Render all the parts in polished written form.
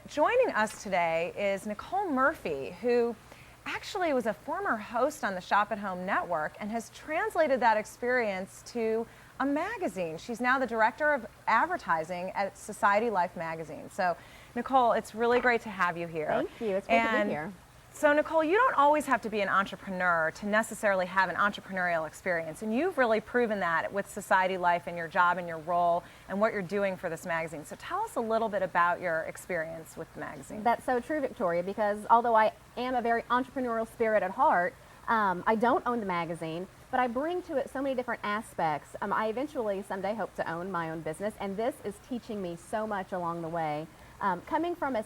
joining us today is Nicole Murphy, who actually was a former host on the Shop at Home Network and has translated that experience to a magazine. She's now the director of advertising at Society Life magazine. So, Nicole, it's really great to have you here. Thank you. It's great to be here. So, Nicole, you don't always have to be an entrepreneur to necessarily have an entrepreneurial experience, and you've really proven that with Society Life and your job and your role and what you're doing for this magazine. So tell us a little bit about your experience with the magazine. That's so true, Victoria, because although I am a very entrepreneurial spirit at heart, I don't own the magazine, but I bring to it so many different aspects. I eventually someday hope to own my own business, and this is teaching me so much along the way. Coming from a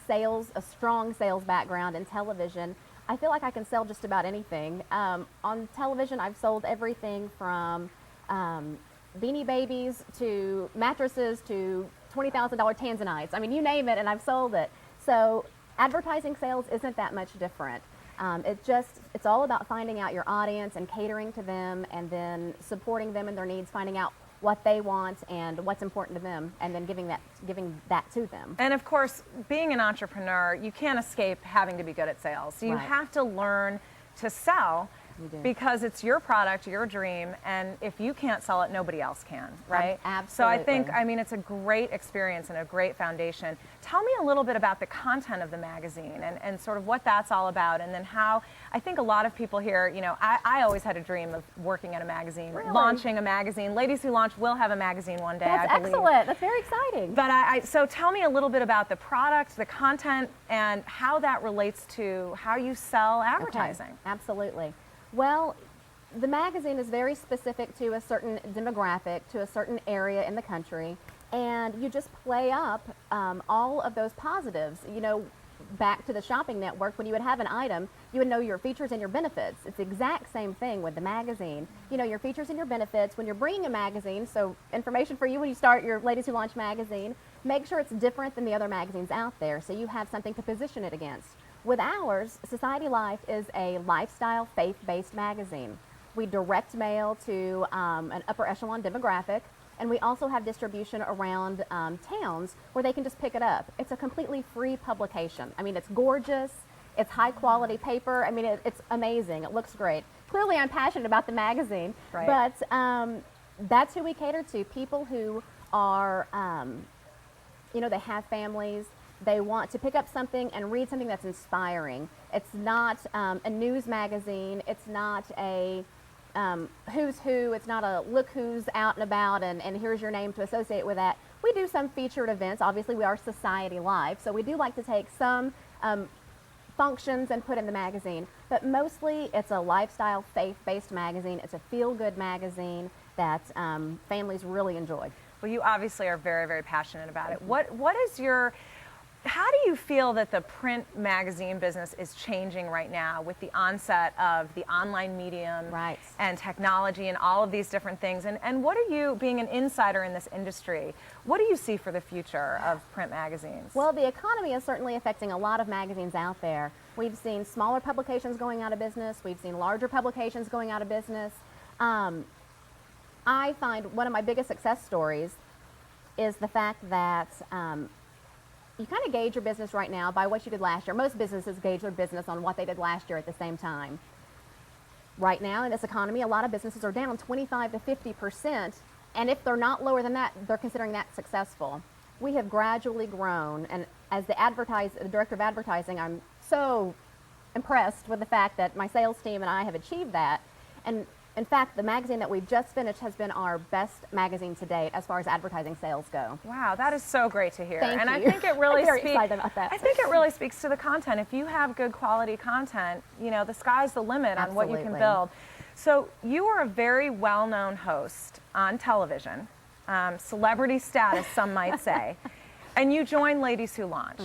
strong sales background in television, I feel like I can sell just about anything. On television, I've sold everything from Beanie Babies to mattresses to $20,000 Tanzanites. I mean, you name it, and I've sold it. So advertising sales isn't that much different. It's all about finding out your audience and catering to them, and then supporting them in their needs, finding out what they want and what's important to them, and then giving that to them. And of course, being an entrepreneur, you can't escape having to be good at sales. So you have to learn to sell, because it's your product, your dream, and if you can't sell it, nobody else can, right? Absolutely. So I think, it's a great experience and a great foundation. Tell me a little bit about the content of the magazine and sort of what that's all about, and then how, I think a lot of people here, I always had a dream of working at a magazine, launching a magazine. Ladies Who Launch will have a magazine one day, That's I believe. Excellent. That's very exciting. But so tell me a little bit about the product, the content, and how that relates to how you sell advertising. Okay. Absolutely. Well, the magazine is very specific to a certain demographic, to a certain area in the country, and you just play up all of those positives. Back to the shopping network, when you would have an item, you would know your features and your benefits. It's the exact same thing with the magazine. Your features and your benefits. When you're bringing a magazine, so information for you when you start your Ladies Who Launch magazine, make sure it's different than the other magazines out there, so you have something to position it against. With ours, Society Life is a lifestyle, faith-based magazine. We direct mail to an upper echelon demographic, and we also have distribution around towns where they can just pick it up. It's a completely free publication. It's gorgeous, it's high quality paper. It's amazing, it looks great. Clearly I'm passionate about the magazine, but that's who we cater to, people who are, they have families. They want to pick up something and read something that's inspiring. It's not a news magazine. It's not a who's who. It's not a look who's out and about and here's your name to associate with that. We do some featured events. Obviously, we are Society Life, so we do like to take some functions and put in the magazine. But mostly, it's a lifestyle, faith-based magazine. It's a feel-good magazine that families really enjoy. Well, you obviously are very, very passionate about it. What is your... How do you feel that the print magazine business is changing right now with the onset of the online medium and technology and all of these different things? And what are you, being an insider in this industry, what do you see for the future of print magazines? Well, the economy is certainly affecting a lot of magazines out there. We've seen smaller publications going out of business. We've seen larger publications going out of business. I find one of my biggest success stories is the fact that you kind of gauge your business right now by what you did last year. Most businesses gauge their business on what they did last year at the same time. Right now in this economy, a lot of businesses are down 25 to 50%, and if they're not lower than that, they're considering that successful. We have gradually grown, and as the director of advertising, I'm so impressed with the fact that my sales team and I have achieved that. And in fact, the magazine that we've just finished has been our best magazine to date as far as advertising sales go. Wow, that is so great to hear. Thank you. I think it really I'm very excited about that. I think it really speaks to the content. If you have good quality content, the sky's the limit on what you can build. So you are a very well-known host on television, celebrity status, some might say, and you joined Ladies Who Launch.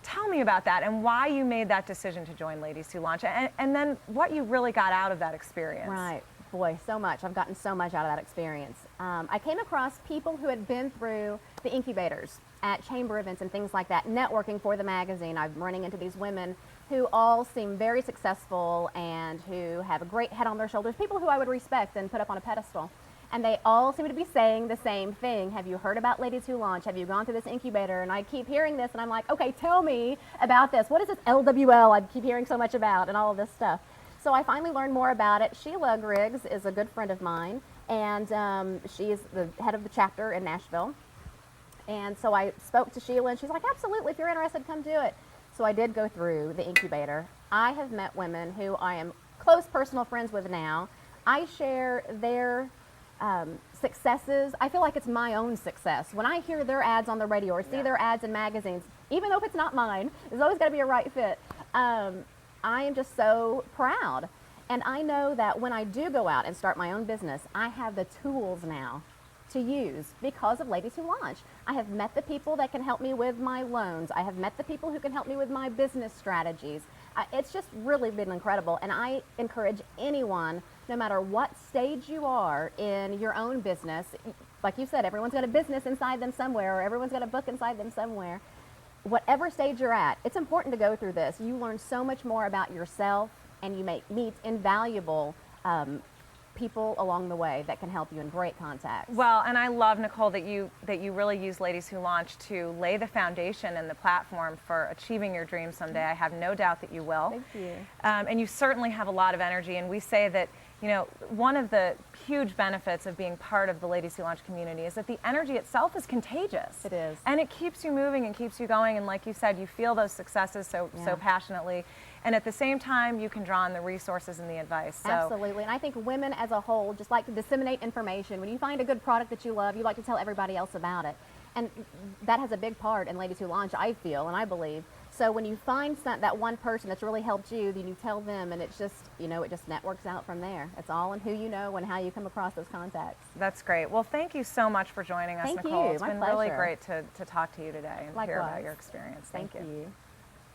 Tell me about that and why you made that decision to join Ladies Who Launch, and then what you really got out of that experience. Right. Boy, so much. I've gotten so much out of that experience. I came across people who had been through the incubators at chamber events and things like that, networking for the magazine. I'm running into these women who all seem very successful and who have a great head on their shoulders, people who I would respect and put up on a pedestal. And they all seem to be saying the same thing. Have you heard about Ladies Who Launch? Have you gone through this incubator? And I keep hearing this, and I'm like, okay, tell me about this. What is this LWL I keep hearing so much about and all of this stuff? So I finally learned more about it. Sheila Griggs is a good friend of mine, and she is the head of the chapter in Nashville. And so I spoke to Sheila, and she's like, absolutely, if you're interested, come do it. So I did go through the incubator. I have met women who I am close personal friends with now. I share their successes. I feel like it's my own success. When I hear their ads on the radio or see their ads in magazines, even though if it's not mine, there's always got to be a right fit. I am just so proud. And I know that when I do go out and start my own business, I have the tools now to use because of Ladies Who Launch. I have met the people that can help me with my loans. I have met the people who can help me with my business strategies. It's just really been incredible, and I encourage anyone, no matter what stage you are in your own business, like you said, everyone's got a business inside them somewhere, or everyone's got a book inside them somewhere. Whatever stage you're at, it's important to go through this. You learn so much more about yourself, and you meet invaluable people along the way that can help you in great contacts. Well, and I love, Nicole, that you really use Ladies Who Launch to lay the foundation and the platform for achieving your dreams someday. I have no doubt that you will. Thank you. And you certainly have a lot of energy, and we say that, you know, one of the huge benefits of being part of the Ladies Who Launch community is that the energy itself is contagious. It is. And it keeps you moving and keeps you going, and like you said, you feel those successes so passionately. And at the same time, you can draw on the resources and the advice. So. Absolutely. And I think women as a whole just like to disseminate information. When you find a good product that you love, you like to tell everybody else about it. And that has a big part in Ladies Who Launch, I feel, and I believe. So when you find that one person that's really helped you, then you tell them, and it's just, you know, it just networks out from there. It's all in who you know and how you come across those contacts. That's great. Well, thank you so much for joining us, Thank Nicole. you. It's My been pleasure. really great to talk to you today and hear Likewise. about your experience. Thank you.